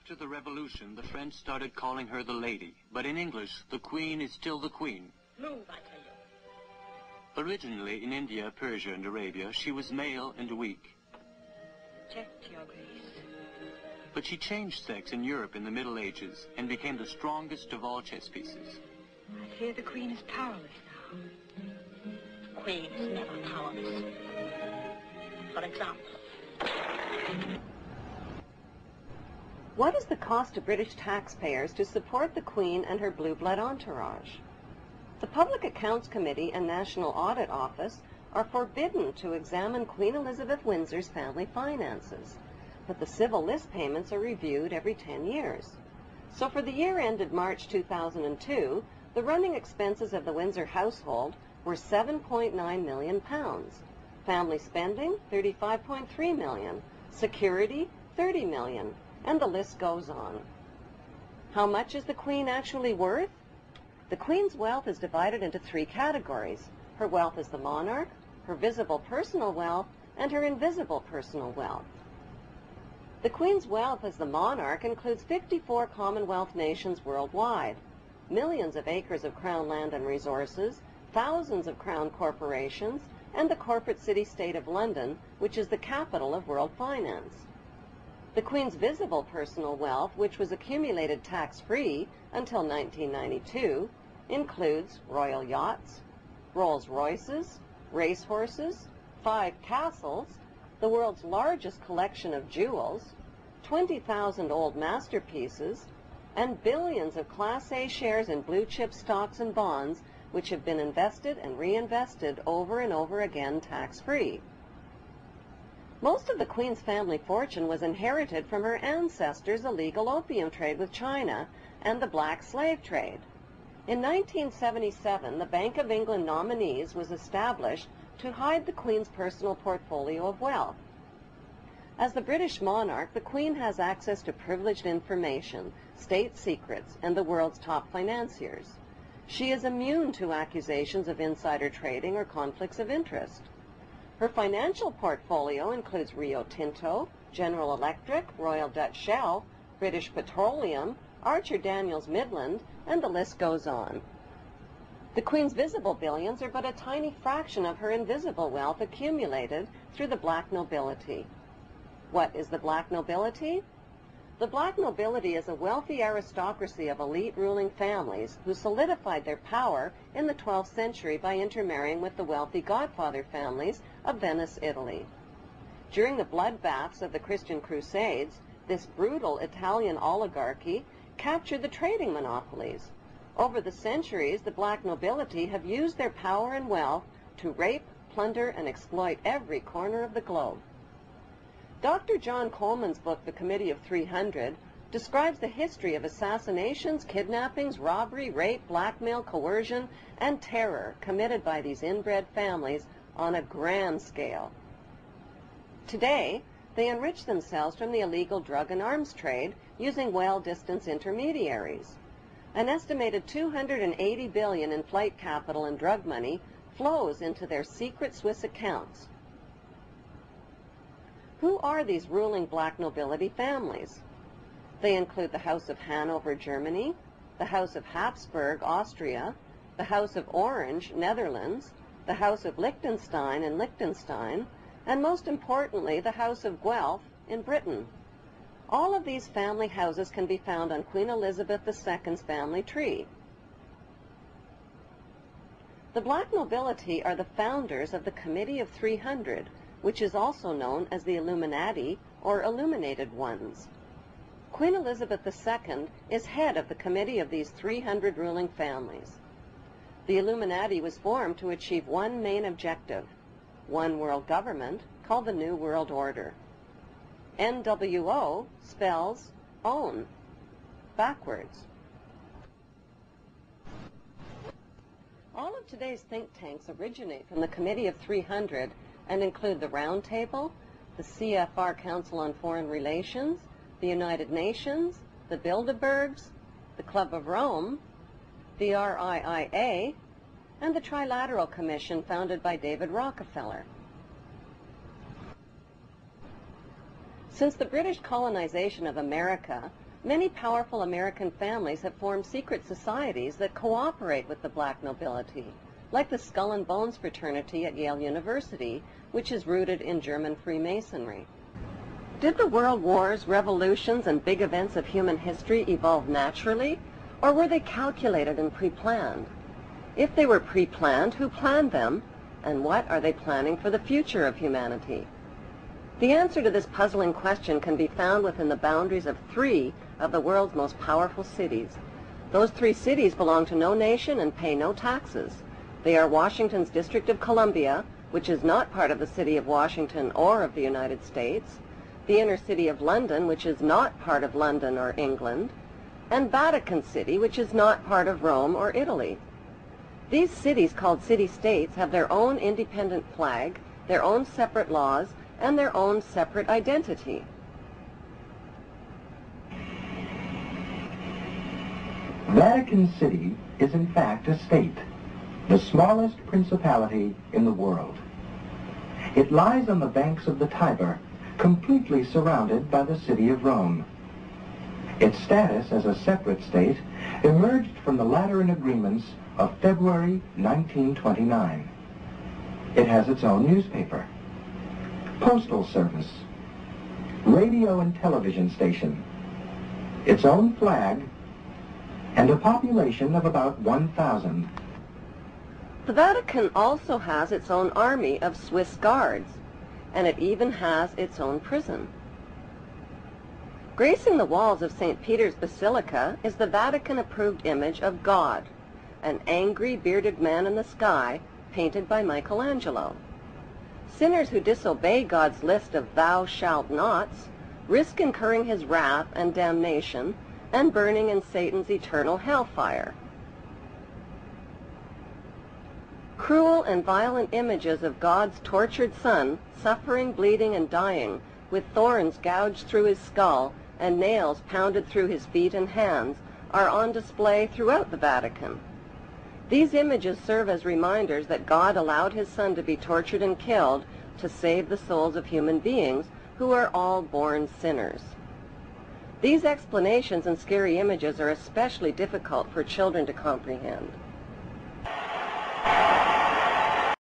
After the revolution, the French started calling her the lady, but in English, the queen is still the queen. Move, I tell you. Originally in India, Persia, and Arabia, she was male and weak. Check, Your Grace. But she changed sex in Europe in the Middle Ages and became the strongest of all chess pieces. I fear the Queen is powerless now. The Queen is never powerless. For example. What is the cost to British taxpayers to support the Queen and her blue blood entourage? The Public Accounts Committee and National Audit Office are forbidden to examine Queen Elizabeth Windsor's family finances, but the civil list payments are reviewed every 10 years. So for the year ended March 2002, the running expenses of the Windsor household were £7.9 million. Family spending, £35.3 million. Security, £30 million. And the list goes on. How much is the Queen actually worth? The Queen's wealth is divided into three categories. Her wealth as the monarch, her visible personal wealth, and her invisible personal wealth. The Queen's wealth as the monarch includes 54 Commonwealth nations worldwide, millions of acres of Crown land and resources, thousands of Crown corporations, and the corporate city-state of London, which is the capital of world finance. The Queen's visible personal wealth, which was accumulated tax-free until 1992, includes royal yachts, Rolls-Royces, racehorses, 5 castles, the world's largest collection of jewels, 20,000 old masterpieces, and billions of Class A shares in blue-chip stocks and bonds, which have been invested and reinvested over and over again tax-free. Most of the Queen's family fortune was inherited from her ancestors' illegal opium trade with China and the black slave trade. In 1977, the Bank of England Nominees was established to hide the Queen's personal portfolio of wealth. As the British monarch, the Queen has access to privileged information, state secrets, and the world's top financiers. She is immune to accusations of insider trading or conflicts of interest. Her financial portfolio includes Rio Tinto, General Electric, Royal Dutch Shell, British Petroleum, Archer Daniels Midland, and the list goes on. The Queen's visible billions are but a tiny fraction of her invisible wealth accumulated through the black nobility. What is the black nobility? The black nobility is a wealthy aristocracy of elite ruling families who solidified their power in the 12th century by intermarrying with the wealthy godfather families of Venice, Italy. During the bloodbaths of the Christian Crusades, this brutal Italian oligarchy captured the trading monopolies. Over the centuries, the black nobility have used their power and wealth to rape, plunder, and exploit every corner of the globe. Dr. John Coleman's book, The Committee of 300, describes the history of assassinations, kidnappings, robbery, rape, blackmail, coercion, and terror committed by these inbred families on a grand scale. Today, they enrich themselves from the illegal drug and arms trade using well-distanced intermediaries. An estimated $280 billion in flight capital and drug money flows into their secret Swiss accounts. Who are these ruling black nobility families? They include the House of Hanover, Germany, the House of Habsburg, Austria, the House of Orange, Netherlands, the House of Liechtenstein in Liechtenstein, and most importantly, the House of Guelph in Britain. All of these family houses can be found on Queen Elizabeth II's family tree. The black nobility are the founders of the Committee of 300, which is also known as the Illuminati or Illuminated Ones. Queen Elizabeth II is head of the committee of these 300 ruling families. The Illuminati was formed to achieve one main objective, one world government called the New World Order. NWO spells own, backwards. All of today's think tanks originate from the Committee of 300 and include the Round Table, the CFR Council on Foreign Relations, the United Nations, the Bilderbergs, the Club of Rome, the RIIA, and the Trilateral Commission founded by David Rockefeller. Since the British colonization of America, Many powerful American families have formed secret societies that cooperate with the black nobility, like the Skull and Bones fraternity at Yale University, which is rooted in German Freemasonry. Did the world wars, revolutions, and big events of human history evolve naturally, or were they calculated and pre-planned? If they were pre-planned, who planned them, and what are they planning for the future of humanity? The answer to this puzzling question can be found within the boundaries of 3 of the world's most powerful cities. Those 3 cities belong to no nation and pay no taxes. They are Washington's District of Columbia, which is not part of the city of Washington or of the United States, the inner city of London, which is not part of London or England, and Vatican City, which is not part of Rome or Italy. These cities, called city-states, have their own independent flag, their own separate laws, and their own separate identity. Vatican City is in fact a state, the smallest principality in the world. It lies on the banks of the Tiber, completely surrounded by the city of Rome. Its status as a separate state emerged from the Lateran Agreements of February 1929. It has its own newspaper, postal service, radio and television station, its own flag, and a population of about 1,000. The Vatican also has its own army of Swiss guards, and it even has its own prison. Gracing the walls of St. Peter's Basilica is the Vatican-approved image of God, an angry, bearded man in the sky, painted by Michelangelo. Sinners who disobey God's list of thou shalt nots risk incurring his wrath and damnation and burning in Satan's eternal hellfire. Cruel and violent images of God's tortured Son, suffering, bleeding, and dying, with thorns gouged through his skull and nails pounded through his feet and hands, are on display throughout the Vatican. These images serve as reminders that God allowed his Son to be tortured and killed to save the souls of human beings who are all born sinners. These explanations and scary images are especially difficult for children to comprehend.